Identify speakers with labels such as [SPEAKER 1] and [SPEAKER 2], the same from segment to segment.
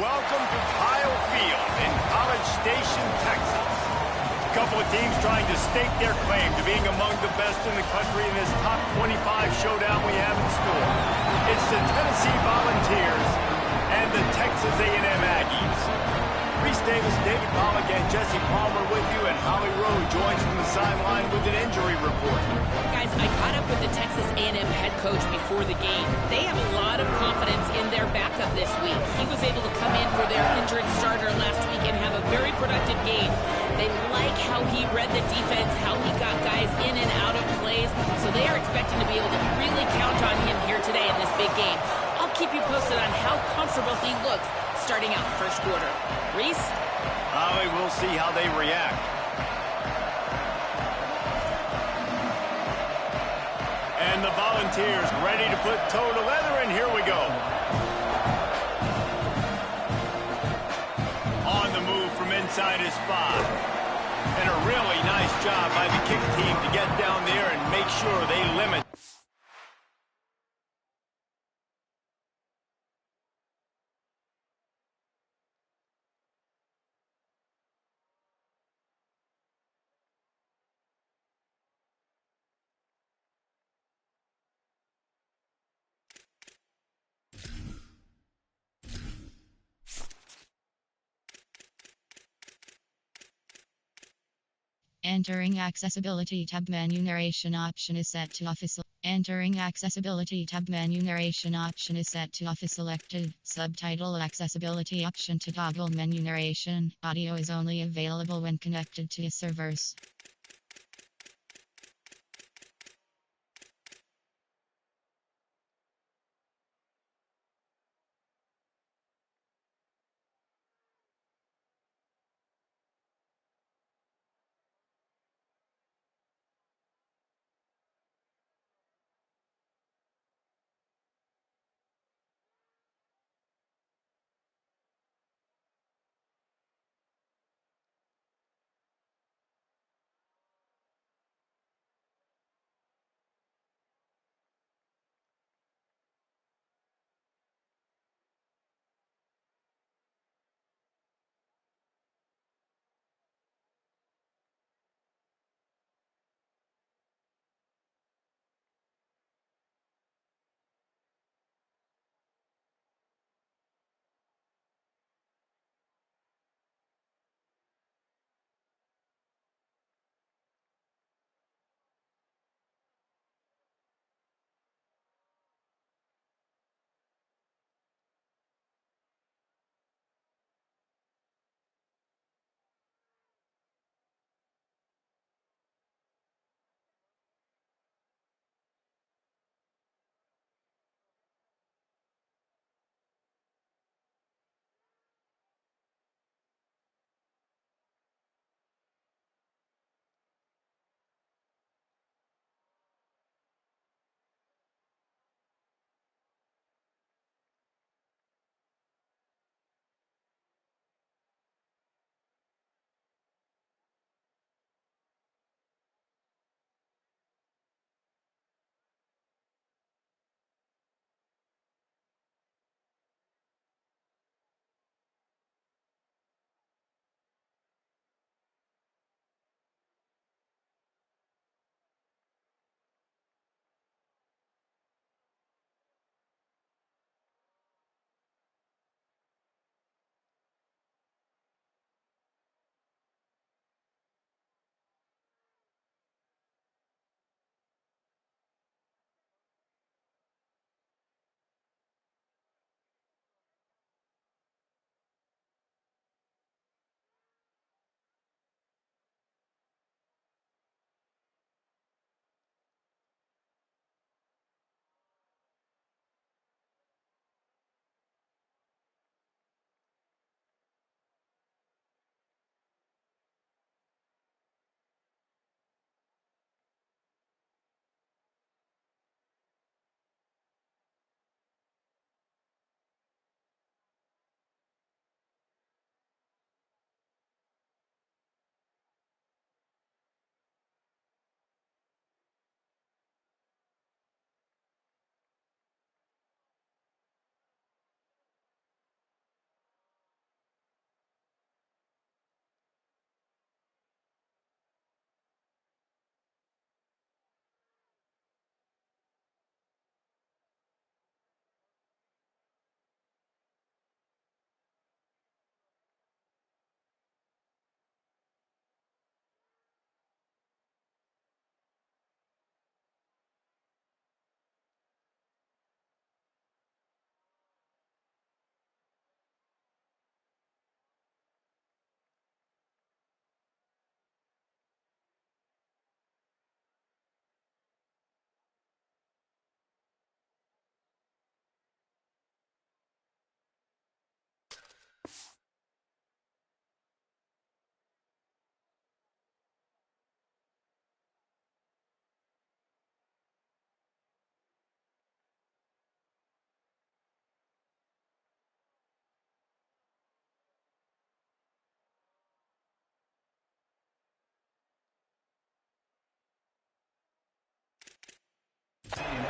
[SPEAKER 1] welcome to Kyle Field in College Station, Texas. A couple of teams trying to stake their claim to being among the best in the country in this top 25 showdown we have in store. It's the Tennessee Volunteers and the Texas A&M Aggies. Reese Davis, David Pollack, and Jesse Palmer with you, and Holly Rowe joins from the sideline with an injury report.
[SPEAKER 2] Guys, I caught up with the Texas A&M head coach before the game. They have a lot of confidence in their backup this week. He was able to come in for their injured starter last week and have a very productive game. They like how he read the defense, how he got guys in and out of plays, so they are expecting to be able to really count on him here today in this big game. I'll keep you posted on how comfortable he looks starting out the first quarter. Reese?
[SPEAKER 1] Holly, we'll see how they react. And the Volunteers ready to put toe to leather, and here we go. On the move from inside his 5. And a really nice job by the kick team to get down there and make sure they limit.
[SPEAKER 3] Entering Accessibility tab menu narration option is set to office. Entering Accessibility tab menu narration option is set to office selected. Subtitle Accessibility option to toggle menu narration. Audio is only available when connected to servers.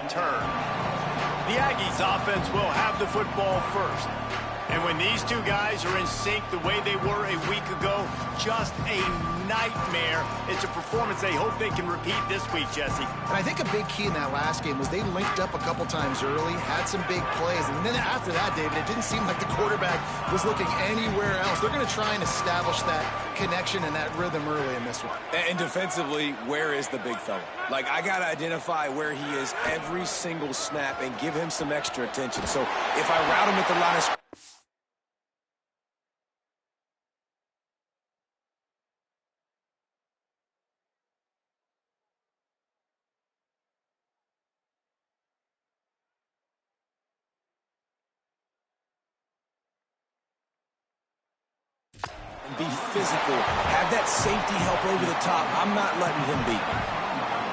[SPEAKER 1] return. The Aggies offense will have the football first. And when these two guys are in sync the way they were a week ago, just a nightmare. It's a performance they hope they can repeat this week, Jesse.
[SPEAKER 4] And I think a big key in that last game was they linked up a couple times early, had some big plays, and then after that, David, it didn't seem like the quarterback was looking anywhere else. They're going to try and establish that connection and that rhythm early in this one.
[SPEAKER 5] And defensively, where is the big fella? Like, I got to identify where he is every single snap and give him some extra attention. So if I route him at the line of scrimmage, be physical, have that safety help over the top. I'm not letting him beat me.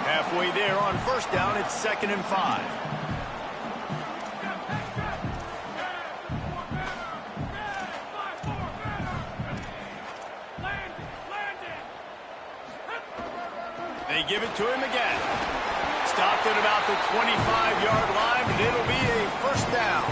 [SPEAKER 1] Halfway there on first down, it's 2nd and 5. They give it to him again. Stopped at about the 25-yard line, and it'll be a first down.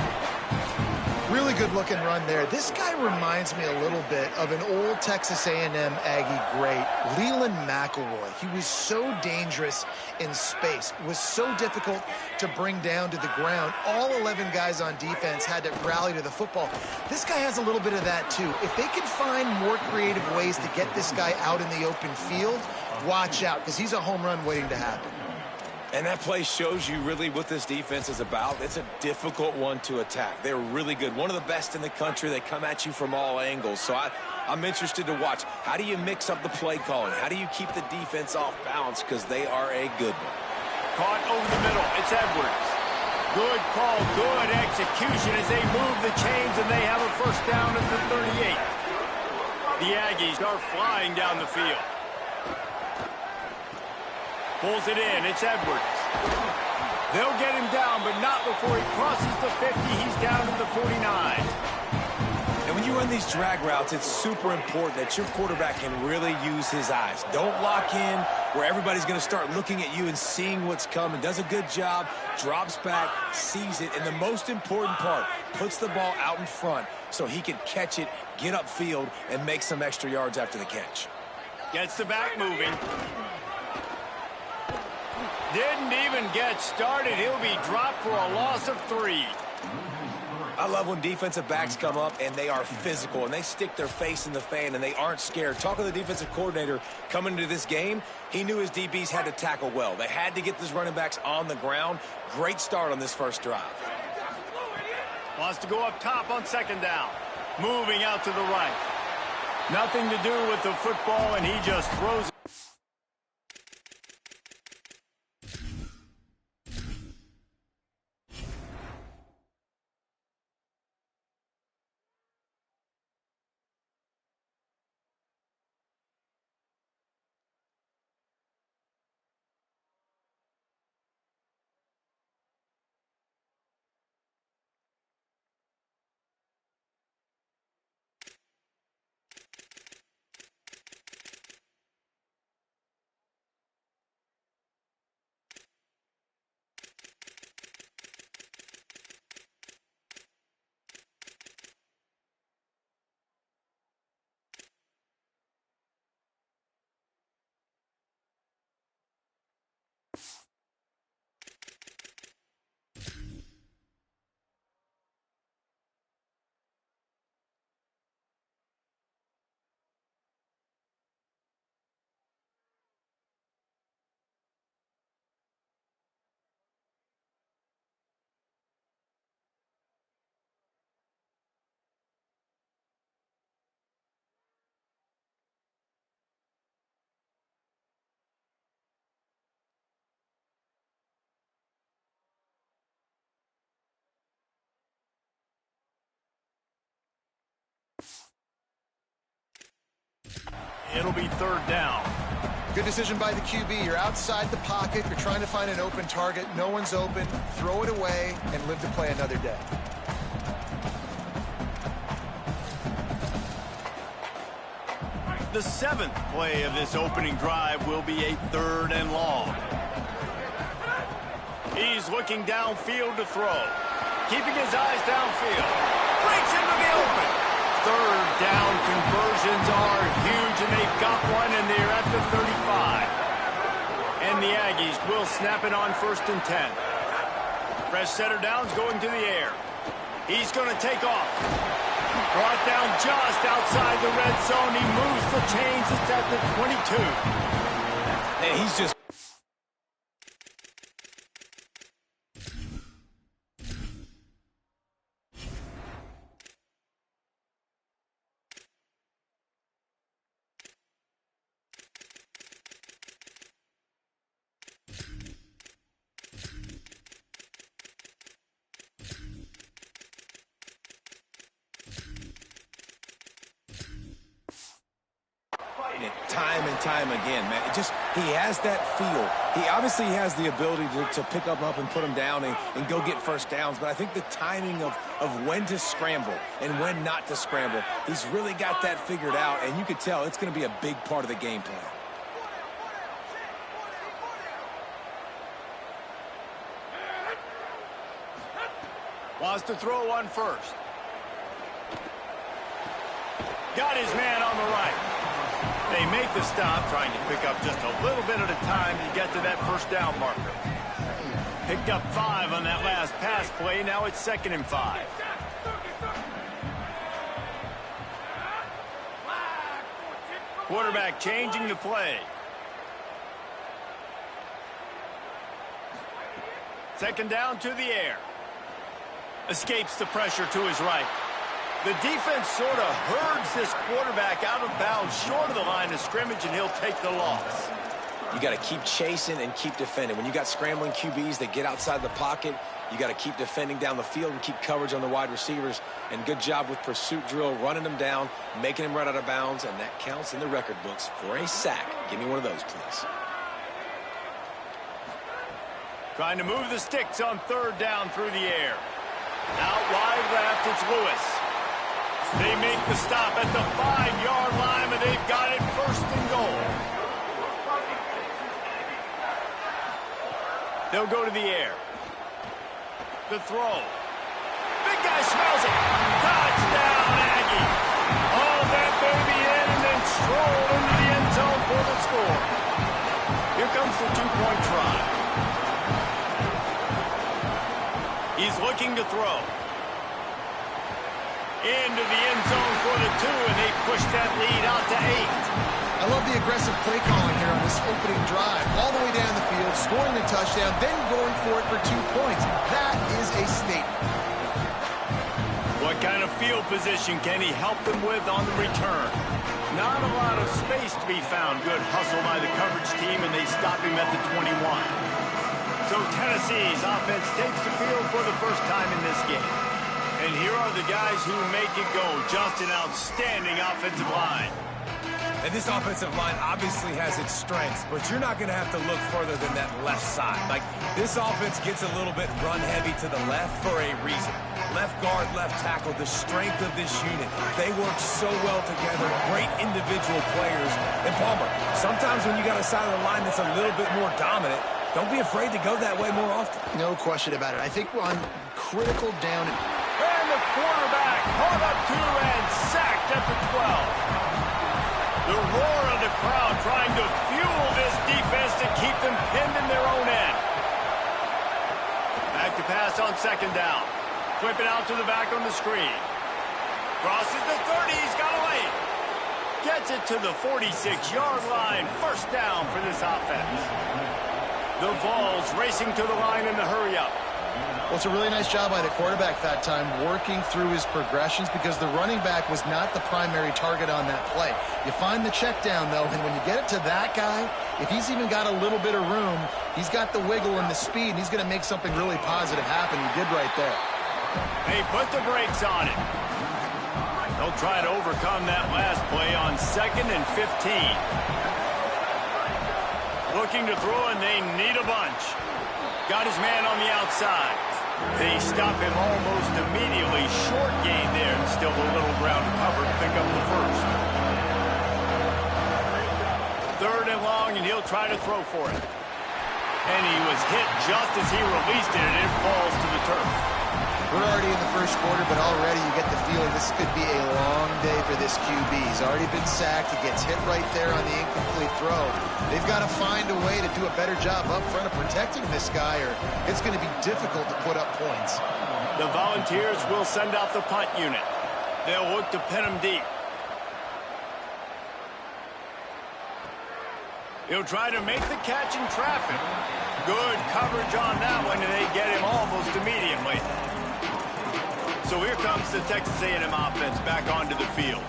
[SPEAKER 4] Really good looking run there. This guy reminds me a little bit of an old Texas A&M Aggie great, Leland McElroy. He was so dangerous in space, was so difficult to bring down to the ground. All 11 guys on defense had to rally to the football. This guy has a little bit of that too. If they can find more creative ways to get this guy out in the open field, watch out, because he's a home run waiting to happen.
[SPEAKER 5] And that play shows you really what this defense is about. It's a difficult one to attack. They're really good. One of the best in the country. They come at you from all angles. So I'm interested to watch. How do you mix up the play calling? How do you keep the defense off balance? Because they are a good one.
[SPEAKER 1] Caught over the middle. It's Edwards. Good call, good execution as they move the chains, and they have a first down at the 38. The Aggies are flying down the field. Pulls it in. It's Edwards. They'll get him down, but not before he crosses the 50. He's down to the 49.
[SPEAKER 5] And when you run these drag routes, it's super important that your quarterback can really use his eyes. Don't lock in where everybody's going to start looking at you and seeing what's coming. Does a good job, drops back, sees it, and the most important part, puts the ball out in front so he can catch it, get upfield, and make some extra yards after the catch.
[SPEAKER 1] Gets the back moving. Didn't even get started. He'll be dropped for a loss of 3.
[SPEAKER 5] I love when defensive backs come up and they are physical and they stick their face in the fan and they aren't scared. Talk to the defensive coordinator coming into this game. He knew his DBs had to tackle well. They had to get these running backs on the ground. Great start on this first drive.
[SPEAKER 1] Wants to go up top on 2nd down. Moving out to the right. Nothing to do with the football, and he just throws it. It'll be 3rd down.
[SPEAKER 4] Good decision by the QB. You're outside the pocket. You're trying to find an open target. No one's open. Throw it away and live to play another day.
[SPEAKER 1] The 7th play of this opening drive will be a 3rd and long. He's looking downfield to throw. Keeping his eyes downfield. Breaks into the open. Third down conversions are huge, and they've got one, and they're at the 35. And the Aggies will snap it on 1st and 10. Fresh setter down's going to the air. He's going to take off. Brought down just outside the red zone. He moves the chains. It's at the 22.
[SPEAKER 5] And he's just... time and time again, man. He has that feel. He obviously has the ability to pick up and put him down and go get first downs, but I think the timing of when to scramble and when not to scramble, he's really got that figured out, and you could tell it's going to be a big part of the game plan.
[SPEAKER 1] Wants to throw on first. Got his man on the right. They make the stop, trying to pick up just a little bit at a time to get to that first down marker. Picked up 5 on that last pass play. Now it's 2nd and 5. Quarterback changing the play. Second down to the air. Escapes the pressure to his right. The defense sort of herds this quarterback out of bounds short of the line of scrimmage, and he'll take the loss.
[SPEAKER 5] You got to keep chasing and keep defending. When you got scrambling QBs that get outside the pocket, you got to keep defending down the field and keep coverage on the wide receivers. And good job with pursuit drill, running them down, making them run out of bounds, and that counts in the record books for a sack. Give me one of those, please.
[SPEAKER 1] Trying to move the sticks on 3rd down through the air. Out wide left, it's Lewis. They make the stop at the 5-yard line, and they've got it 1st and goal. They'll go to the air. The throw. Big guy smells it. Touchdown, Aggie. All that baby in and then stroll into the end zone for the score. Here comes the 2-point try. He's looking to throw. Into the end zone for the 2, and they push that lead out to 8.
[SPEAKER 4] I love the aggressive play calling here on this opening drive. All the way down the field, scoring a touchdown, then going for it for 2 points. That is a statement.
[SPEAKER 1] What kind of field position can he help them with on the return? Not a lot of space to be found. Good hustle by the coverage team, and they stop him at the 21. So Tennessee's offense takes the field for the first time in this game. And here are the guys who make it go. Just an outstanding offensive line.
[SPEAKER 5] And this offensive line obviously has its strengths, but you're not going to have to look further than that left side. Like, this offense gets a little bit run-heavy to the left for a reason. Left guard, left tackle, the strength of this unit. They work so well together, great individual players. And Palmer, sometimes when you got a side of the line that's a little bit more dominant, don't be afraid to go that way more often.
[SPEAKER 4] No question about it. I think on critical down...
[SPEAKER 1] And the quarterback caught up to and sacked at the 12. The roar of the crowd trying to fuel this defense to keep them pinned in their own end. Back to pass on 2nd down. Flip it out to the back on the screen. Crosses the 30. He's got away. Gets it to the 46-yard line. 1st down for this offense. The Vols racing to the line in the hurry-up.
[SPEAKER 4] Well, it's a really nice job by the quarterback that time, working through his progressions, because the running back was not the primary target on that play. You find the check down, though, and when you get it to that guy, if he's even got a little bit of room, he's got the wiggle and the speed, and he's going to make something really positive happen. He did right there.
[SPEAKER 1] They put the brakes on it. They'll try to overcome that last play on 2nd and 15. Looking to throw, and they need a bunch. Got his man on the outside. They stop him almost immediately. Short gain there, and still a little ground to cover to pick up the 1st. 3rd and long, and he'll try to throw for it. And he was hit just as he released it, and it falls to the turf.
[SPEAKER 4] We're already in the first quarter, but already you get the feeling this could be a long day for this QB. He's already been sacked. He gets hit right there on the incomplete throw. They've got to find a way to do a better job up front of protecting this guy, or it's going to be difficult to put up points.
[SPEAKER 1] The Volunteers will send out the punt unit. They'll look to pin him deep. He'll try to make the catch in traffic. Good coverage on that one, and they get him almost immediately. So here comes the Texas A&M offense back onto the field.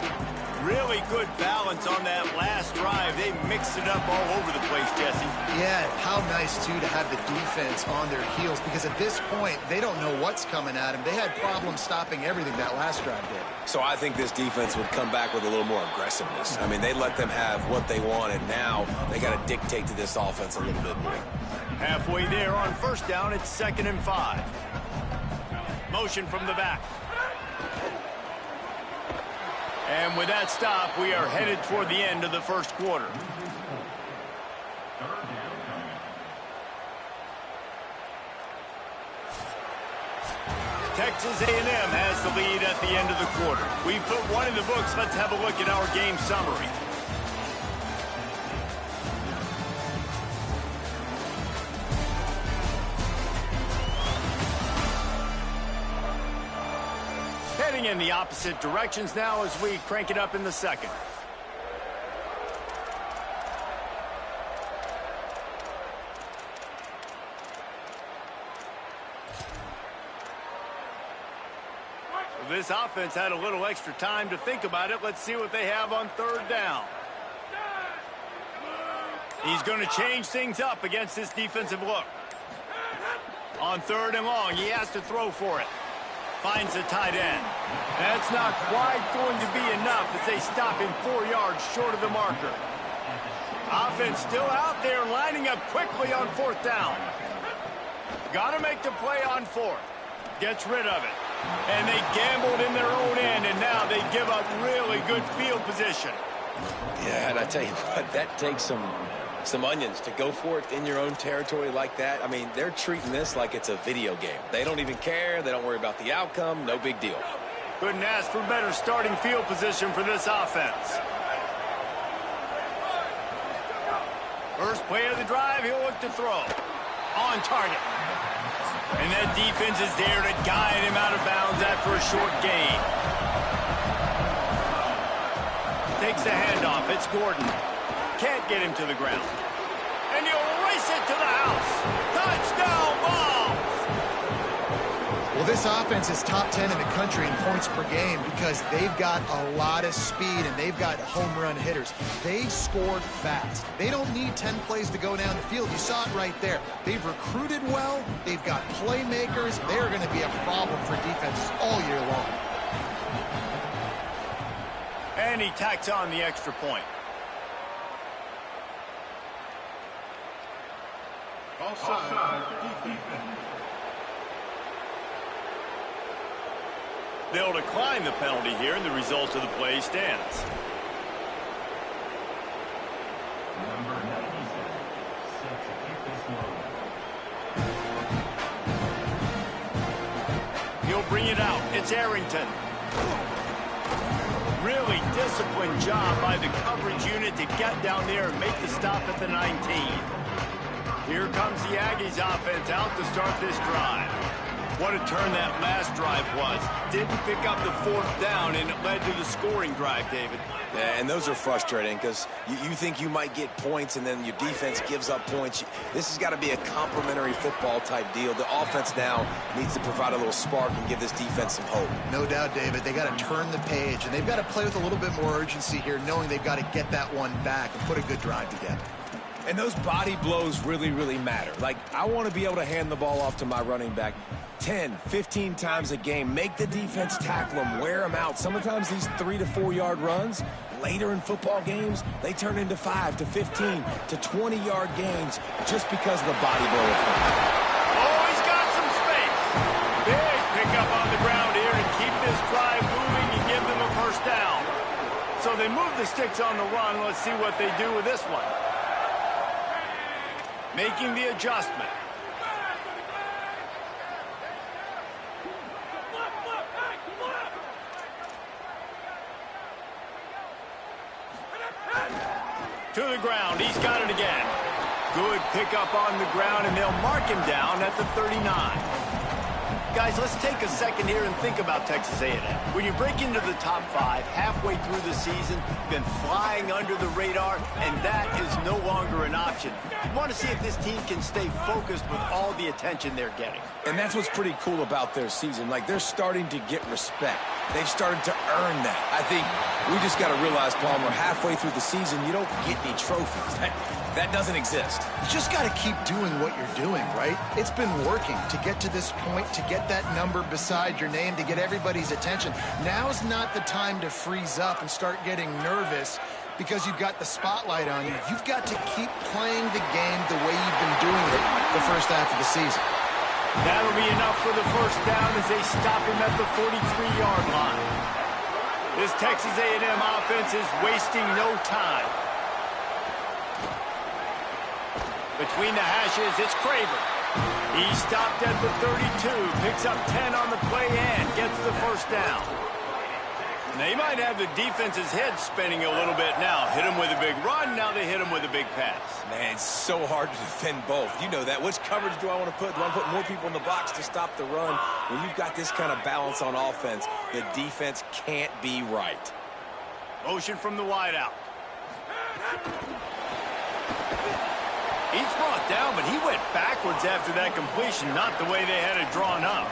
[SPEAKER 1] Really good balance on that last drive. They mixed it up all over the place, Jesse.
[SPEAKER 4] Yeah, how nice, too, to have the defense on their heels, because at this point, they don't know what's coming at them. They had problems stopping everything that last drive did.
[SPEAKER 5] So I think this defense would come back with a little more aggressiveness. I mean, they let them have what they want, and now they got to dictate to this offense a little bit more.
[SPEAKER 1] Halfway there on first down, it's 2nd and 5. Motion from the back. And with that stop, we are headed toward the end of the first quarter. Texas A&M has the lead at the end of the quarter. We put one in the books. Let's have a look at our game summary. Heading in the opposite directions now as we crank it up in the second. This offense had a little extra time to think about it. Let's see what they have on 3rd down. He's going to change things up against this defensive look. On 3rd and long, he has to throw for it. Finds the tight end. That's not quite going to be enough as they stop him 4 yards short of the marker. Offense still out there lining up quickly on 4th down. Got to make the play on 4th. Gets rid of it. And they gambled in their own end, and now they give up really good field position.
[SPEAKER 5] Yeah, and I tell you what, that takes some onions to go for it in your own territory like that. I mean, they're treating this like it's a video game. They don't even care. They don't worry about the outcome. No big deal.
[SPEAKER 1] Couldn't ask for better starting field position for this offense. First play of the drive, he'll look to throw. On target. And that defense is there to guide him out of bounds after a short gain. Takes the handoff. It's Gordon. Can't get him to the ground. And he'll race it to the house. Touchdown ball!
[SPEAKER 4] Well, this offense is top 10 in the country in points per game because they've got a lot of speed and they've got home run hitters. They scored fast. They don't need 10 plays to go down the field. You saw it right there. They've recruited well. They've got playmakers. They're going to be a problem for defenses all year long.
[SPEAKER 1] And he tacks on the extra point.
[SPEAKER 6] Offside.
[SPEAKER 1] They'll decline the penalty here, and the result of the play stands.
[SPEAKER 6] Number 97, set to kick this one.
[SPEAKER 1] He'll bring it out. It's Arrington. Really disciplined job by the coverage unit to get down there and make the stop at the 19. Here comes the Aggies offense out to start this drive. What a turn that last drive was. Didn't pick up the 4th down, and it led to the scoring drive, David.
[SPEAKER 5] Yeah, and those are frustrating because you think you might get points and then your defense gives up points. This has got to be a complementary football type deal. The offense now needs to provide a little spark and give this defense some hope.
[SPEAKER 4] No doubt, David. They got to turn the page, and they've got to play with a little bit more urgency here, knowing they've got to get that one back and put a good drive together.
[SPEAKER 5] And those body blows really, really matter. Like, I want to be able to hand the ball off to my running back 10, 15 times a game. Make the defense tackle them, wear them out. Sometimes these 3 to 4 yard runs, later in football games, they turn into 5 to 15 to 20 yard gains just because of the body blow effect.
[SPEAKER 1] Oh, he's got some space. Big pickup on the ground here to keep this drive moving and give them a first down. So they move the sticks on the run. Let's see what they do with this one. Making the adjustment. To the ground. He's got it again. Good pickup on the ground, and they'll mark him down at the 39. Guys, let's take a second here and think about Texas A&M. When you break into the top 5 halfway through the season, you've been flying under the radar, and that is no longer an option. You want to see if this team can stay focused with all the attention they're getting.
[SPEAKER 5] And that's what's pretty cool about their season. Like, they're starting to get respect. They've started to earn that. I think we just got to realize, Palmer, halfway through the season, you don't get any trophies. That doesn't exist.
[SPEAKER 4] You just got to keep doing what you're doing, right? It's been working to get to this point, to get that number beside your name, to get everybody's attention. Now's not the time to freeze up and start getting nervous because you've got the spotlight on you. You've got to keep playing the game the way you've been doing it the first half of the season.
[SPEAKER 1] That'll be enough for the first down as they stop him at the 43-yard line. This Texas A&M offense is wasting no time. Between the hashes, it's Craver. He stopped at the 32, picks up 10 on the play and gets the first down. They might have the defense's head spinning a little bit now. Hit him with a big run, now they hit him with a big pass.
[SPEAKER 5] Man, it's so hard to defend both. You know that. Which coverage do I want to put? Do I want to put more people in the box to stop the run? When you've got this kind of balance on offense, the defense can't be right.
[SPEAKER 1] Motion from the wideout. He's brought down, but he went backwards after that completion, not the way they had it drawn up.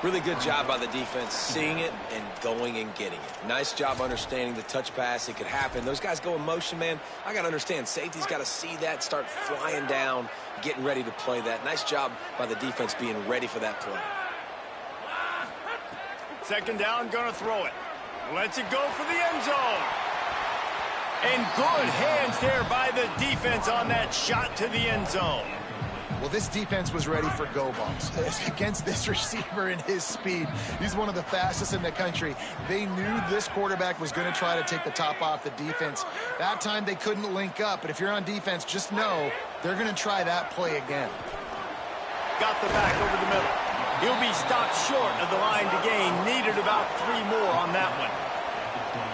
[SPEAKER 5] Really good job by the defense, seeing it and going and getting it. Nice job understanding the touch pass. It could happen. Those guys go in motion, man. I got to understand. Safety's got to see that, start flying down, getting ready to play that. Nice job by the defense being ready for that play.
[SPEAKER 1] Second down, gonna throw it. Lets it go for the end zone. And good hands there by the defense on that shot to the end zone.
[SPEAKER 4] Well, this defense was ready for go balls. Against this receiver and his speed, he's one of the fastest in the country. They knew this quarterback was going to try to take the top off the defense. That time they couldn't link up, but if you're on defense, just know they're going to try that play again.
[SPEAKER 1] Got the back over the middle. He'll be stopped short of the line to gain. Needed about 3 more on that one.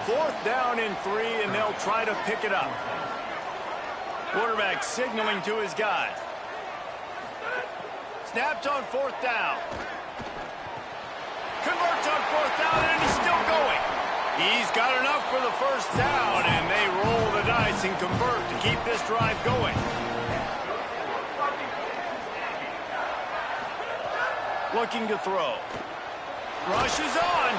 [SPEAKER 1] Fourth down and 3, and they'll try to pick it up. Quarterback signaling to his guys. Snapped on fourth down. Converts on fourth down, and he's still going. He's got enough for the first down, and they roll the dice and convert to keep this drive going. Looking to throw. Rush is on.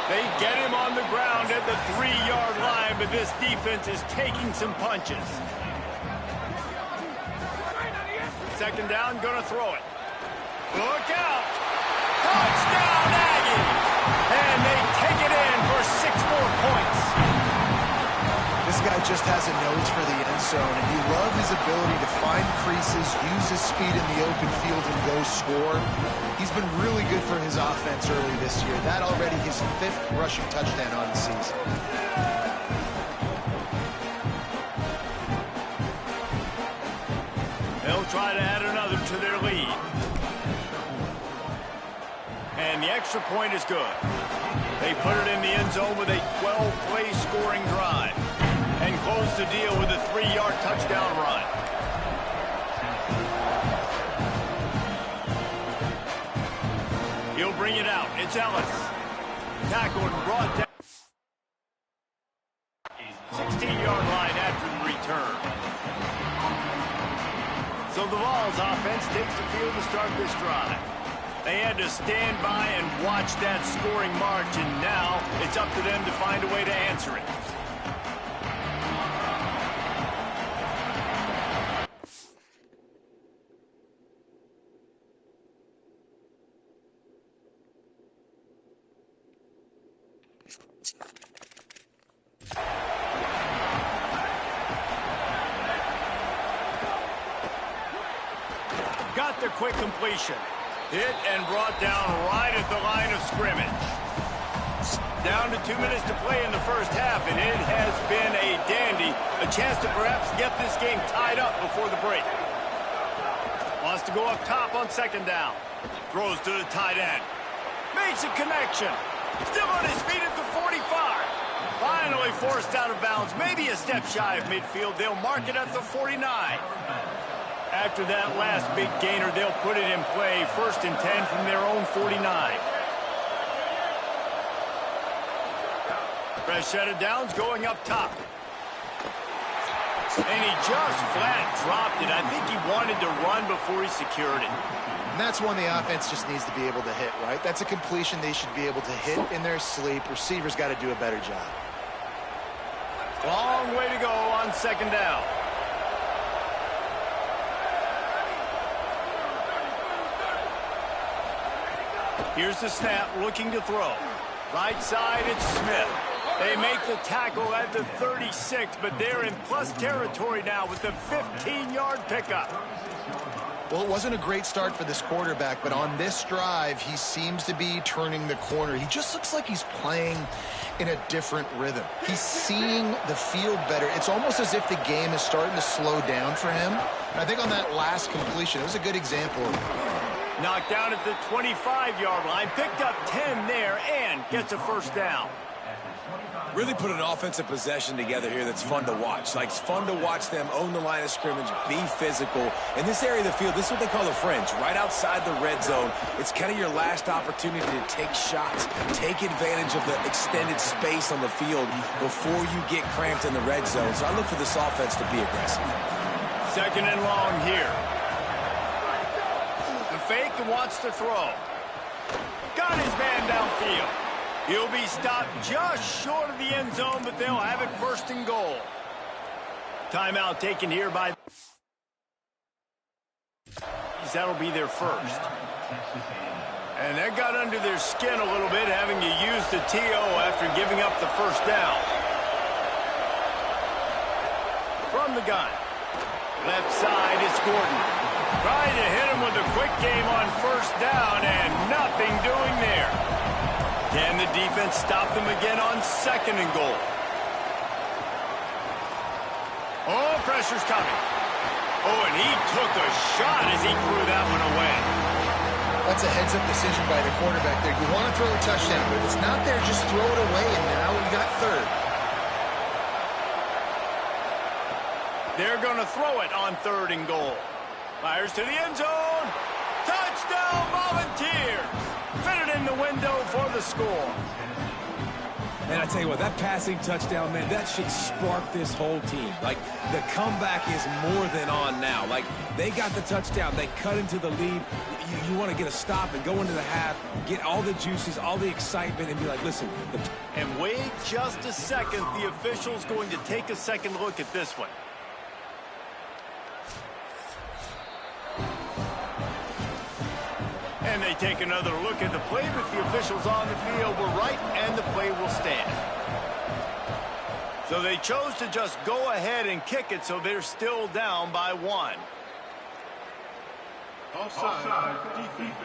[SPEAKER 1] They get him on the ground at the 3-yard line, but this defense is taking some punches. Second down, gonna throw it. Look out! Touchdown, Aggies! And they take it in for 6 more points.
[SPEAKER 4] This guy just has a nose for the end zone, and you love his ability to find creases, use his speed in the open field, and go score. He's been really good for his offense early this year. That already his 5th rushing touchdown on the season.
[SPEAKER 1] They'll try to add another to their lead. And the extra point is good. They put it in the end zone with a 12-play scoring drive and close the deal with a 3-yard touchdown run. He'll bring it out. It's Ellis. Tackled and brought down. 16-yard line after the return. So the Vols offense takes the field to start this drive. They had to stand by and watch that scoring march, and now it's up to them to find a way to answer it. Got the quick completion. Hit and brought down right at the line of scrimmage. Down to 2 minutes to play in the first half, and it has been a dandy. A chance to perhaps get this game tied up before the break. Wants to go up top on second down. Throws to the tight end. Makes a connection. Still on his feet at the 45. Finally forced out of bounds. Maybe a step shy of midfield. They'll mark it at the 49. After that last big gainer, they'll put it in play. 1st and 10 from their own 49. Fresh set of downs going up top. And he just flat dropped it. I think he wanted to run before he secured it.
[SPEAKER 4] And that's one the offense just needs to be able to hit, right? That's a completion they should be able to hit in their sleep. Receivers got to do a better job.
[SPEAKER 1] Long way to go on second down. Here's the snap, looking to throw. Right side, it's Smith. They make the tackle at the 36, but they're in plus territory now with the 15-yard pickup.
[SPEAKER 4] Well, it wasn't a great start for this quarterback, but on this drive, he seems to be turning the corner. He just looks like he's playing in a different rhythm. He's seeing the field better. It's almost as if the game is starting to slow down for him. And I think on that last completion, it was a good example.
[SPEAKER 1] Knocked down at the 25-yard line, picked up 10 there, and gets a first down.
[SPEAKER 5] Really put an offensive possession together here that's fun to watch. Like, it's fun to watch them own the line of scrimmage, be physical. In this area of the field, this is what they call the fringe, right outside the red zone. It's kind of your last opportunity to take shots, take advantage of the extended space on the field before you get cramped in the red zone. So I look for this offense to be aggressive.
[SPEAKER 1] 2nd and long here. The fake and wants to throw. Got his man downfield. He'll be stopped just short of the end zone, but they'll have it 1st and goal. Timeout taken here by... That'll be their first. And that got under their skin a little bit, having to use the TO after giving up the first down. From the gun. Left side, it's Gordon. Trying to hit him with a quick game on 1st down, and nothing doing there. Can the defense stop them again on 2nd and goal? Oh, pressure's coming. Oh, and he took a shot as he threw that one away.
[SPEAKER 4] That's a heads-up decision by the quarterback there. You want to throw a touchdown, but if it's not there, just throw it away, and now we got 3rd.
[SPEAKER 1] They're going to throw it on 3rd and goal. Fires to the end zone. Touchdown, Volunteers. Fitted in the window for the score.
[SPEAKER 5] And I tell you what, that passing touchdown, man, that should spark this whole team. Like, the comeback is more than on now. Like, they got the touchdown. They cut into the lead. You want to get a stop and go into the half, get all the juices, all the excitement, and be like, listen.
[SPEAKER 1] And wait just a second. The official's going to take a second look at this one. And they take another look at the play, but the officials on the field were right, and the play will stand. So they chose to just go ahead and kick it, so they're still down by 1.
[SPEAKER 6] Offside, defense.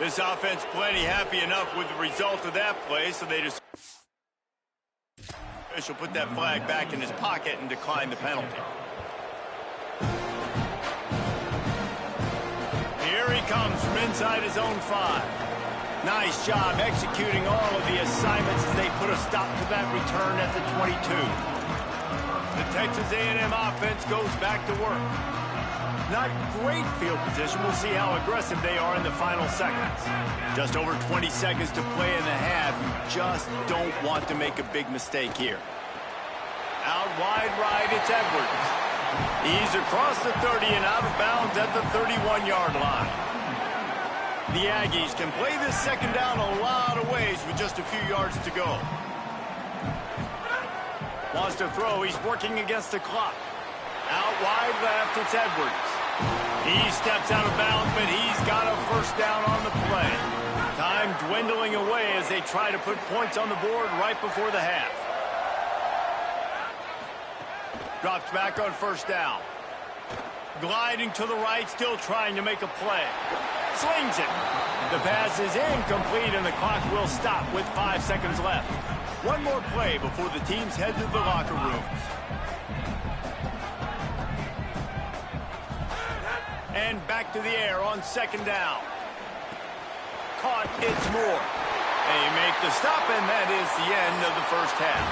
[SPEAKER 1] This offense plenty happy enough with the result of that play, so they just... Official put that flag back in his pocket and declined the penalty. Here he comes from inside his own 5. Nice job executing all of the assignments as they put a stop to that return at the 22. The Texas A&M offense goes back to work. Not great field position. We'll see how aggressive they are in the final seconds. Just over 20 seconds to play in the half. You just don't want to make a big mistake here. Out wide right, it's Edwards. He's across the 30 and out of bounds at the 31-yard line. The Aggies can play this second down a lot of ways with just a few yards to go. Wants to throw. He's working against the clock. Out wide left, it's Edwards. He steps out of bounds, but he's got a first down on the play. Time dwindling away as they try to put points on the board right before the half. Drops back on first down. Gliding to the right, still trying to make a play. Slings it. The pass is incomplete, and the clock will stop with 5 seconds left. One more play before the teams head to the locker rooms. And back to the air on second down. Caught, it's Moore. They make the stop, and that is the end of the first half.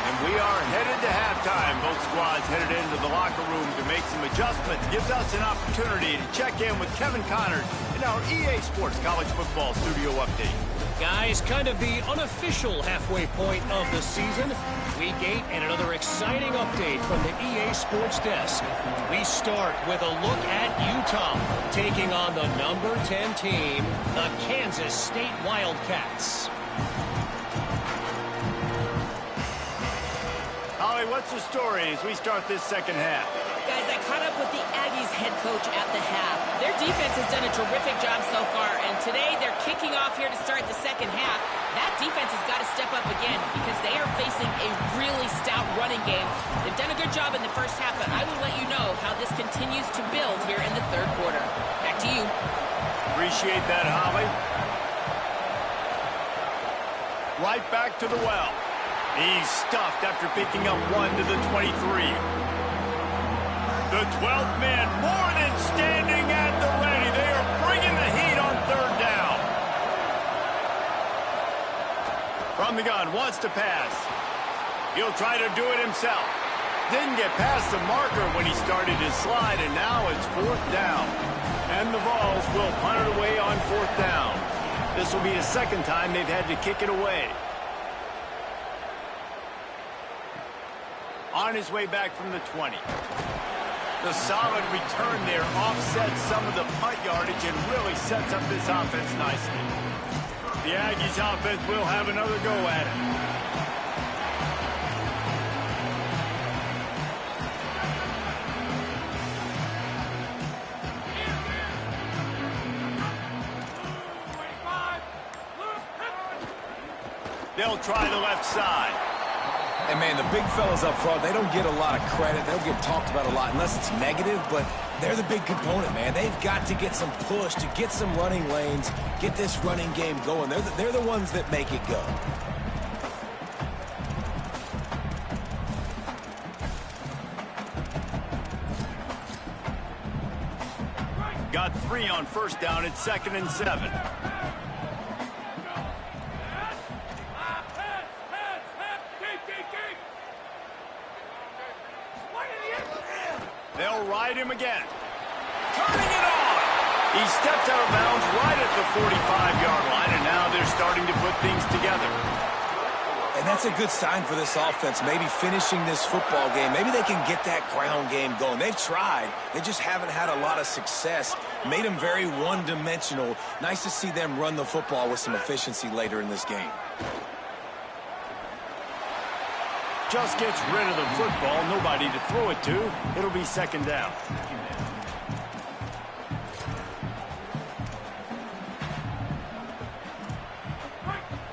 [SPEAKER 1] And we are headed to halftime. Both squads headed into the locker room to make some adjustments. Gives us an opportunity to check in with Kevin Connors in our EA Sports College Football Studio Update.
[SPEAKER 7] Guys, kind of the unofficial halfway point of the season. Week 8 and another exciting update from the EA Sports Desk. We start with a look at Utah taking on the number 10 team, the Kansas State Wildcats.
[SPEAKER 1] Holly, what's the story as we start this second half?
[SPEAKER 2] Guys, I caught up with the Aggies head coach at the half. Their defense has done a terrific job so far, and today they're kicking off here to start the second half. That defense has got to step up again because they are facing a really stout running game. They've done a good job in the first half, but I will let you know how this continues to build here in the third quarter. Back to you.
[SPEAKER 1] Appreciate that, Holly. Right back to the well. He's stuffed after picking up 1 to the 23. The 12th man more than standing at the ready. They are bringing the heat on third down. From the gun, wants to pass. He'll try to do it himself. Didn't get past the marker when he started his slide, and now it's fourth down. And the Vols will punt it away on fourth down. This will be the second time they've had to kick it away. On his way back from the 20. The solid return there offsets some of the punt yardage and really sets up this offense nicely. The Aggies offense will have another go at it. They'll try the left side.
[SPEAKER 5] And, man, the big fellas up front, they don't get a lot of credit. They don't get talked about a lot unless it's negative, but they're the big component, man. They've got to get some push, to get some running lanes, get this running game going. They're the ones that make it go.
[SPEAKER 1] Got 3 on first down. It's 2nd and 7. They'll ride him again. Turning it on. He steps out of bounds right at the 45-yard line, and now they're starting to put things together.
[SPEAKER 5] And that's a good sign for this offense, maybe finishing this football game. Maybe they can get that ground game going. They've tried. They just haven't had a lot of success. Made them very one-dimensional. Nice to see them run the football with some efficiency later in this game.
[SPEAKER 1] Just gets rid of the football, nobody to throw it to. It'll be second down.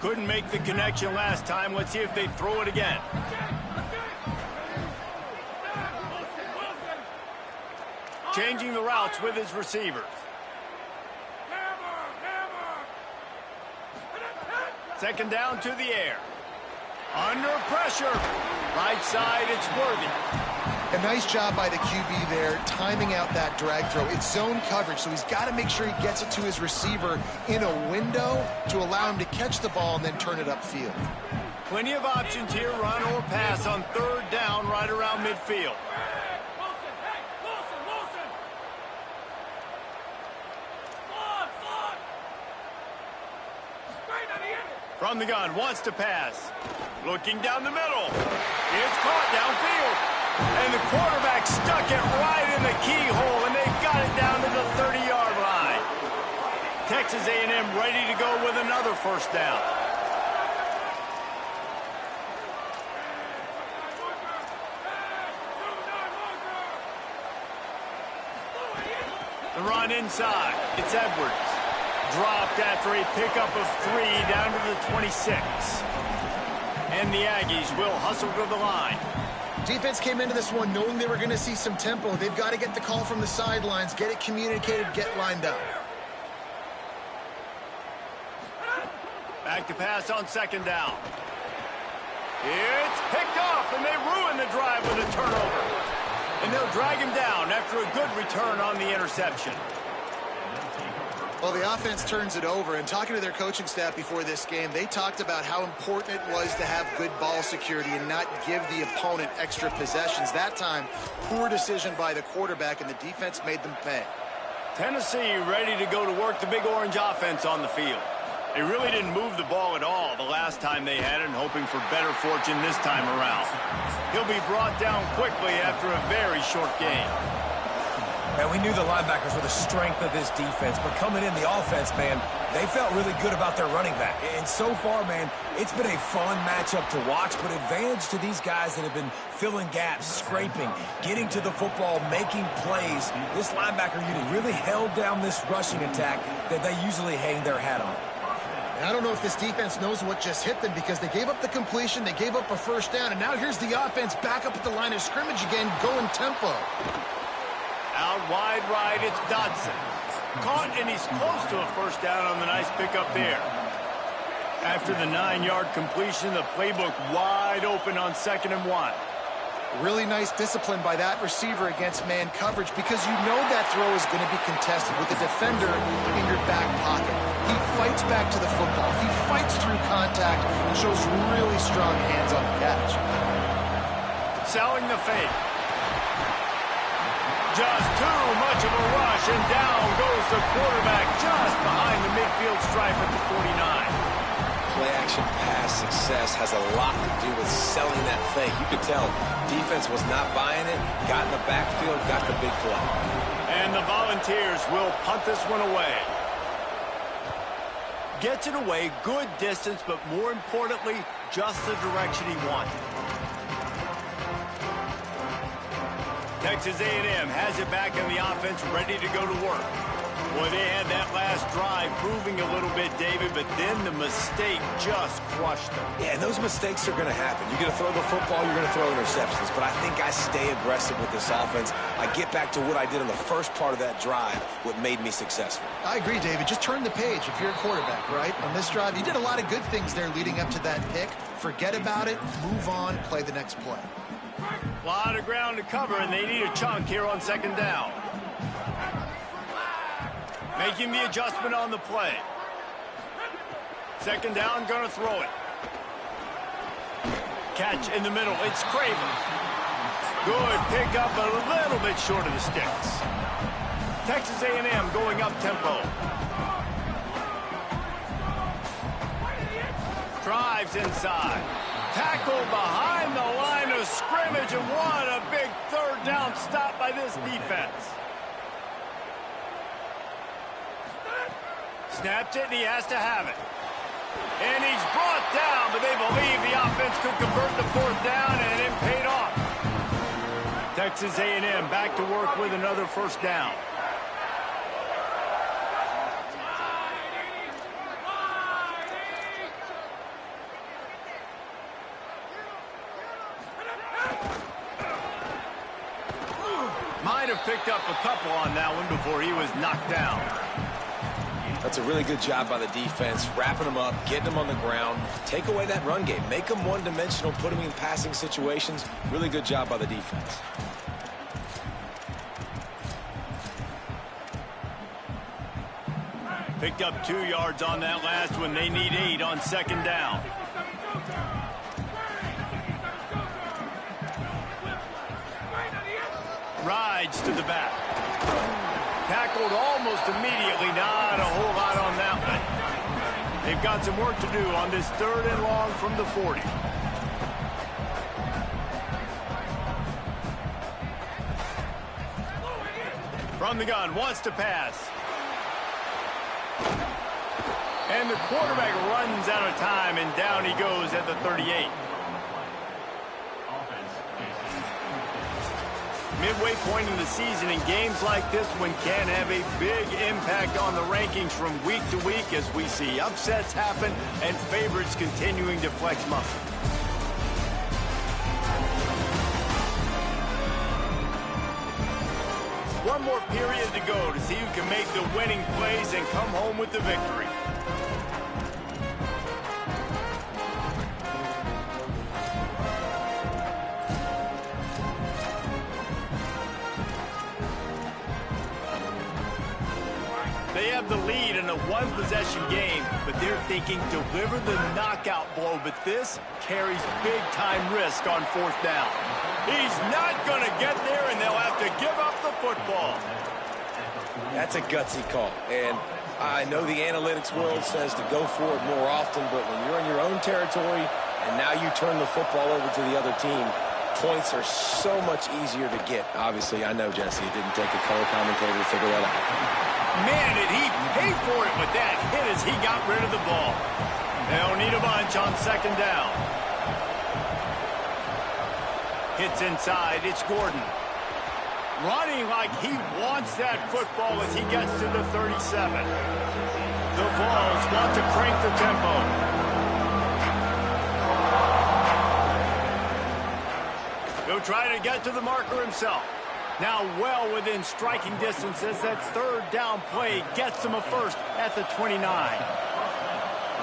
[SPEAKER 1] Couldn't make the connection last time. Let's see if they throw it again. Changing the routes with his receivers. Second down to the air. Under pressure. Right side, it's Worthy.
[SPEAKER 4] A nice job by the QB there, timing out that drag throw. It's zone coverage, so he's got to make sure he gets it to his receiver in a window to allow him to catch the ball and then turn it upfield.
[SPEAKER 1] Plenty of options here, run or pass on third down right around midfield. From the gun, wants to pass. Looking down the middle. It's caught downfield. And the quarterback stuck it right in the keyhole, and they've got it down to the 30-yard line. Texas A&M ready to go with another first down. The run inside. It's Edwards. Dropped after a pickup of 3 down to the 26. And the Aggies will hustle to the line.
[SPEAKER 4] Defense came into this one knowing they were going to see some tempo. They've got to get the call from the sidelines, get it communicated, get lined up.
[SPEAKER 1] Back to pass on second down. It's picked off, and they ruin the drive with a turnover. And they'll drag him down after a good return on the interception.
[SPEAKER 4] Well, the offense turns it over, and talking to their coaching staff before this game, they talked about how important it was to have good ball security and not give the opponent extra possessions. That time, poor decision by the quarterback, and the defense made them pay.
[SPEAKER 1] Tennessee ready to go to work the Big Orange offense on the field. They really didn't move the ball at all the last time they had it, and hoping for better fortune this time around. He'll be brought down quickly after a very short game.
[SPEAKER 5] And we knew the linebackers were the strength of this defense, but coming in the offense, man, they felt really good about their running back. And so far, man, it's been a fun matchup to watch, but advantage to these guys that have been filling gaps, scraping, getting to the football, making plays. This linebacker unit really held down this rushing attack that they usually hang their hat on.
[SPEAKER 4] And I don't know if this defense knows what just hit them, because they gave up the completion, they gave up a first down, and now here's the offense back up at the line of scrimmage again, going tempo.
[SPEAKER 1] Out wide right, it's Dodson. Caught, and he's close to a first down on the nice pickup there. After the 9-yard completion, the playbook wide open on 2nd and 1.
[SPEAKER 4] Really nice discipline by that receiver against man coverage, because you know that throw is going to be contested with a defender in your back pocket. He fights back to the football. He fights through contact and shows really strong hands on the catch.
[SPEAKER 1] Selling the fake. Just too much of a rush, and down goes the quarterback just behind the midfield stripe at the 49.
[SPEAKER 5] Play-action pass success has a lot to do with selling that fake. You could tell defense was not buying it, got in the backfield, got the big play.
[SPEAKER 1] And the Volunteers will punt this one away. Gets it away, good distance, but more importantly, just the direction he wanted. Texas A&M has it back on the offense, ready to go to work. Boy, they had that last drive proving a little bit, David, but then the mistake just crushed them.
[SPEAKER 5] Yeah, and those mistakes are going to happen. You're going to throw the football, you're going to throw interceptions, but I think I stay aggressive with this offense. I get back to what I did in the first part of that drive, what made me successful.
[SPEAKER 4] I agree, David. Just turn the page if you're a quarterback, right? On this drive, you did a lot of good things there leading up to that pick. Forget about it, move on, play the next play.
[SPEAKER 1] A lot of ground to cover, and they need a chunk here on 2nd down. Making the adjustment on the play. 2nd down, gonna throw it. Catch in the middle, it's Craven. Good pick up, a little bit short of the sticks. Texas A&M going up tempo. Drives inside. Tackle behind the line of scrimmage, and what a big 3rd down stop by this defense. Snapped it, and he has to have it. And he's brought down, but they believe the offense could convert the 4th down, and it paid off. Texas A&M back to work with another 1st down. Might have picked up a couple on that one before he was knocked down.
[SPEAKER 5] That's a really good job by the defense, wrapping them up, getting them on the ground, take away that run game, make them one-dimensional, put them in passing situations. Really good job by the defense.
[SPEAKER 1] Picked up 2 yards on that last one. They need 8 on 2nd down. Rides to the back. Tackled almost immediately. Not a whole lot on that one. They've got some work to do on this 3rd and long from the 40. From the gun, wants to pass. And the quarterback runs out of time, and down he goes at the 38. Midway point in the season, and games like this one can have a big impact on the rankings from week to week as we see upsets happen and favorites continuing to flex muscle. One more period to go to see who can make the winning plays and come home with the victory. have the lead in a one-possession game, but they're thinking deliver the knockout blow. But this carries big-time risk on fourth down. He's not going to get there, and they'll have to give up the football.
[SPEAKER 5] That's a gutsy call, and I know the analytics world says to go for it more often, but when you're in your own territory and now you turn the football over to the other team, points are so much easier to get. Obviously, I know, Jesse, it didn't take a color commentator to figure that out.
[SPEAKER 1] Man, did he pay for it with that hit as he got rid of the ball. They'll need a bunch on second down. Hits inside, it's Gordon. Running like he wants that football as he gets to the 37. The Vols want to crank the tempo. He'll try to get to the marker himself. Now well within striking distance as that third down play gets him a first at the 29.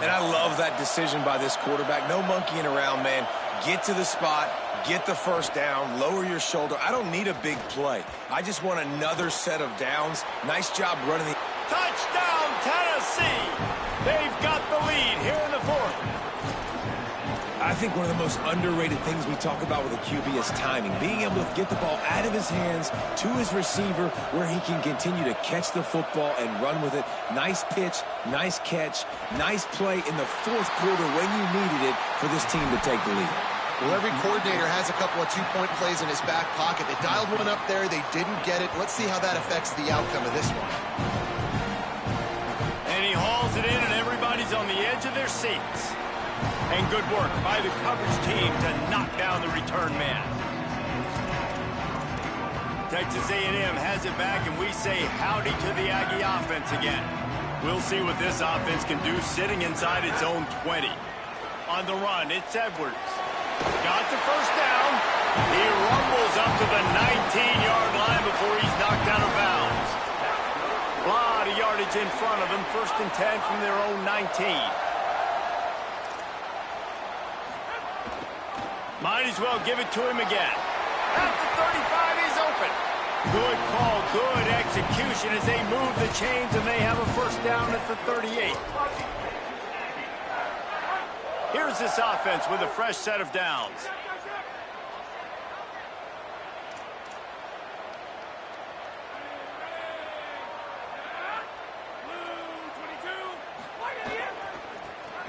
[SPEAKER 5] And I love that decision by this quarterback. No monkeying around, man. Get to the spot, get the first down, lower your shoulder. I don't need a big play. I just want another set of downs. Nice job running the...
[SPEAKER 1] Touchdown, Tennessee! They've got the lead here in the fourth.
[SPEAKER 5] I think one of the most underrated things we talk about with a QB is timing. Being able to get the ball out of his hands to his receiver where he can continue to catch the football and run with it. Nice pitch, nice catch, nice play in the fourth quarter when you needed it for this team to take the lead.
[SPEAKER 4] Well, every coordinator has a couple of two-point plays in his back pocket. They dialed one up there. They didn't get it. Let's see how that affects the outcome of this one.
[SPEAKER 1] And he hauls it in, and everybody's on the edge of their seats. And good work by the coverage team to knock down the return man. Texas A&M has it back, and we say howdy to the Aggie offense again. We'll see what this offense can do sitting inside its own 20. On the run, it's Edwards. Got the first down. He rumbles up to the 19-yard line before he's knocked out of bounds. A lot of yardage in front of him. First and 10 from their own 19. Might as well give it to him again. At the 35, he's open. Good call, good execution as they move the chains, and they have a first down at the 38. Here's this offense with a fresh set of downs.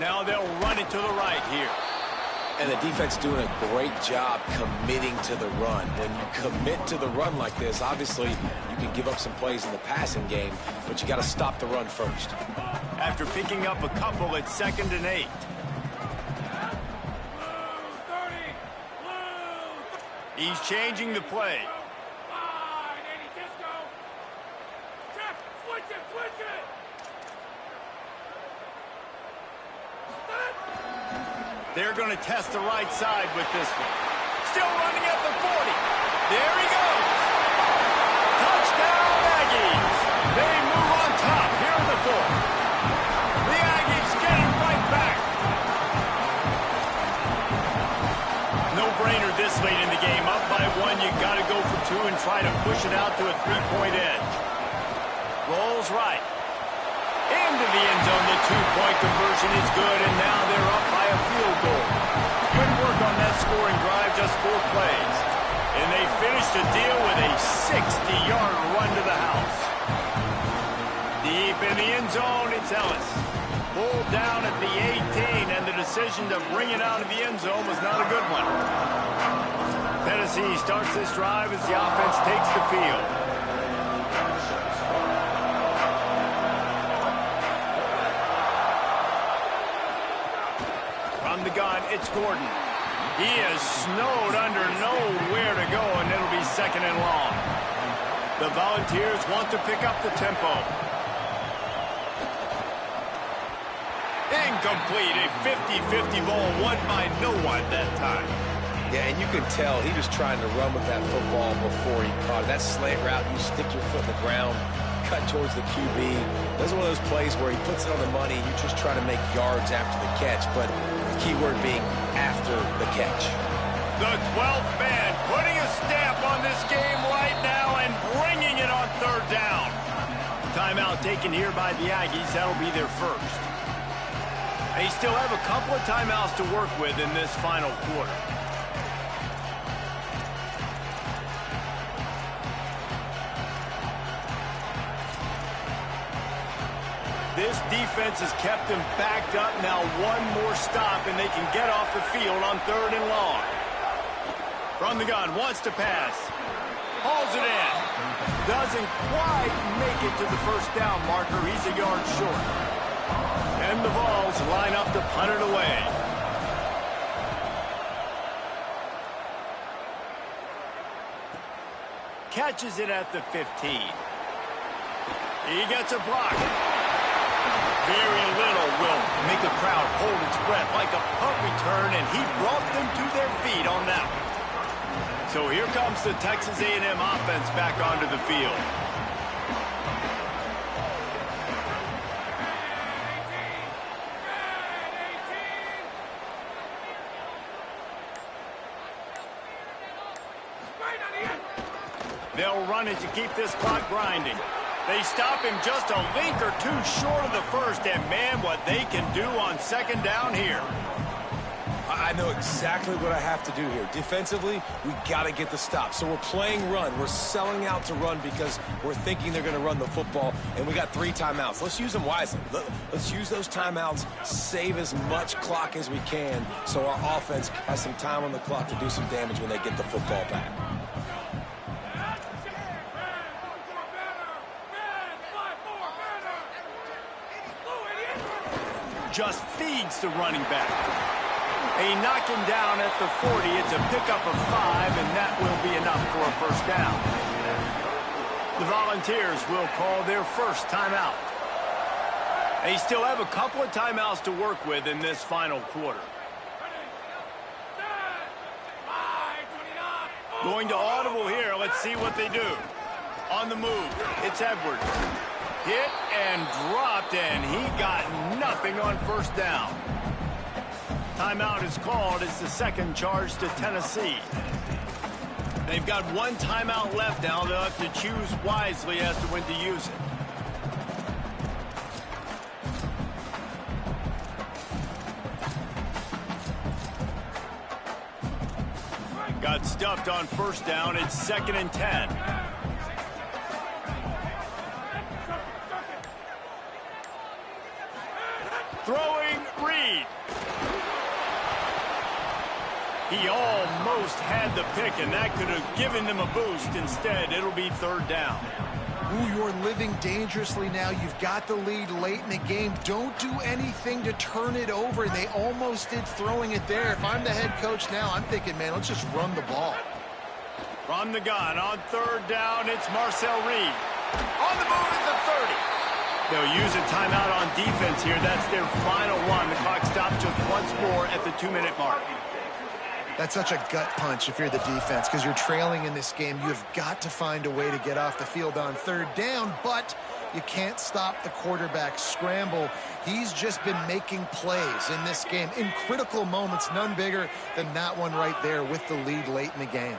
[SPEAKER 1] Now they'll run it to the right here.
[SPEAKER 5] And the defense doing a great job committing to the run. When you commit to the run like this, obviously you can give up some plays in the passing game, but you got to stop the run first.
[SPEAKER 1] After picking up a couple at 2nd and 8. He's changing the play. They're going to test the right side with this one. Still running at the 40. There he goes. Touchdown, Aggies. They move on top here in the fourth. The Aggies get it right back. No-brainer this late in the game. Up by 1, you got to go for 2 and try to push it out to a 3-point edge. Rolls right. Into the end zone, the 2-point conversion is good, and now they're up by a field goal. Good work on that scoring drive, just 4 plays. And they finish the deal with a 60-yard run to the house. Deep in the end zone, it's Ellis. Pulled down at the 18, and the decision to bring it out of the end zone was not a good one. Tennessee starts this drive as the offense takes the field. From the gun, it's Gordon. He is snowed under, nowhere to go, and it'll be 2nd and long. The Volunteers want to pick up the tempo. Incomplete, a 50-50 ball won by no one that time.
[SPEAKER 5] Yeah, and you can tell he was trying to run with that football before he caught it. That slant route, you stick your foot in the ground, cut towards the QB. Those are one of those plays where he puts it on the money, you just try to make yards after the catch, but the key word being after the catch.
[SPEAKER 1] The 12th man putting a stamp on this game right now and bringing it on 3rd down. timeout taken here by the Aggies. That'll be their first. They still have a couple of timeouts to work with in this final quarter. This defense has kept them backed up. Now one more stop, and they can get off the field on 3rd and long. From the gun, wants to pass. Hauls it in. Doesn't quite make it to the first down marker. He's a yard short. And the Vols line up to punt it away. Catches it at the 15. He gets a block. Very little will make a crowd hold its breath like a punt return, and he brought them to their feet on that one. So here comes the Texas A&M offense back onto the field. They'll run it to keep this clock grinding. They stop him just a link or two short of the first, and man, what they can do on 2nd down here.
[SPEAKER 5] I know exactly what I have to do here. Defensively, we got to get the stop. So we're playing run. We're selling out to run because we're thinking they're going to run the football, and we got 3 timeouts. Let's use them wisely. Let's use those timeouts, save as much clock as we can so our offense has some time on the clock to do some damage when they get the football back.
[SPEAKER 1] Just feeds the running back. They knock him down at the 40. It's a pickup of 5, and that will be enough for a first down. The Volunteers will call their first timeout. They still have a couple of timeouts to work with in this final quarter. Going to audible here. Let's see what they do. On the move, it's Edwards. Hit and dropped, and he got nothing on first down. Timeout is called. It's the 2nd charge to Tennessee. They've got 1 timeout left now. They'll have to choose wisely as to when to use it. Got stuffed on first down. It's 2nd and 10. Throwing Reed. He almost had the pick, and that could have given them a boost. Instead, it'll be 3rd down.
[SPEAKER 4] Ooh, you're living dangerously now. You've got the lead late in the game. Don't do anything to turn it over. They almost did throwing it there. If I'm the head coach now, I'm thinking, man, let's just run the ball.
[SPEAKER 1] From the gun, on 3rd down, it's Marcel Reed. On the move at the 30. They'll use a timeout on defense here. That's their final one. The clock stops just once more at the 2-minute mark.
[SPEAKER 4] That's such a gut punch if you're the defense, because you're trailing in this game. You've got to find a way to get off the field on 3rd down, but you can't stop the quarterback scramble. He's just been making plays in this game in critical moments, none bigger than that one right there with the lead late in the game.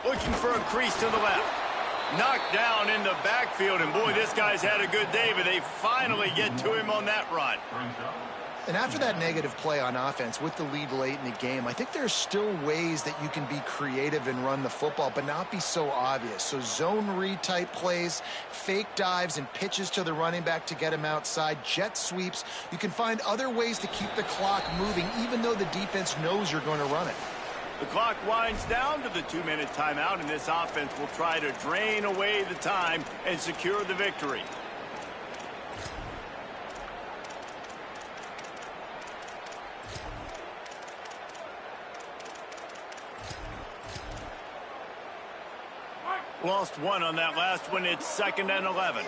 [SPEAKER 1] Looking for a crease to the left. Knocked down in the backfield, and boy, this guy's had a good day, but they finally get to him on that run.
[SPEAKER 4] And after that negative play on offense with the lead late in the game, I think there's still ways that you can be creative and run the football, but not be so obvious. So zone read type plays, fake dives, and pitches to the running back to get him outside, jet sweeps. You can find other ways to keep the clock moving, even though the defense knows you're going to run it.
[SPEAKER 1] The clock winds down to the 2-minute timeout, and this offense will try to drain away the time and secure the victory. Lost 1 on that last one. It's 2nd and 11.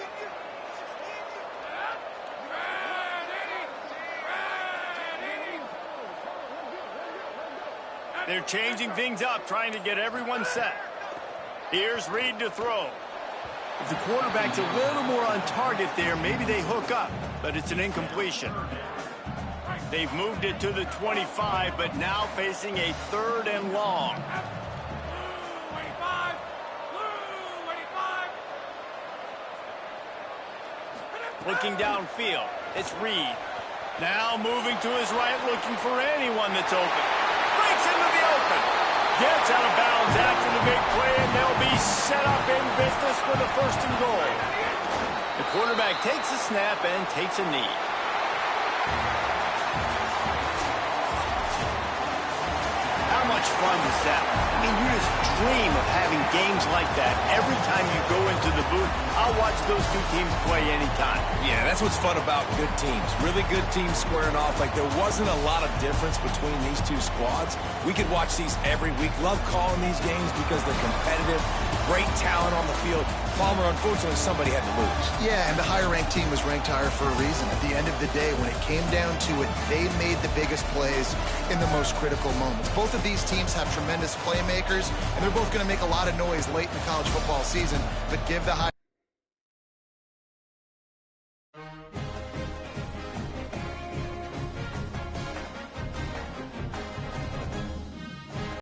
[SPEAKER 1] They're changing things up, trying to get everyone set. Here's Reed to throw. If the quarterback's a little more on target there, maybe they hook up, but it's an incompletion. They've moved it to the 25, but now facing a 3rd and long. Looking downfield, it's Reed. Now moving to his right, looking for anyone that's open. Breaks into the open. Gets out of bounds after the big play, and they'll be set up in business with a 1st and goal. The quarterback takes a snap and takes a knee. How much fun was that? I mean, you just dream of having games like that every time you go into the booth. I'll watch those two teams play anytime.
[SPEAKER 5] Yeah, that's what's fun about good teams. Really good teams squaring off. Like, there wasn't a lot of difference between these two squads. We could watch these every week. Love calling these games because they're competitive. Great talent on the field. Palmer, unfortunately, somebody had to lose.
[SPEAKER 4] Yeah, and the higher-ranked team was ranked higher for a reason. At the end of the day, when it came down to it, they made the biggest plays in the most critical moments. Both of these teams have tremendous playmakers, and they're both going to make a lot of noise late in the college football season, but give the high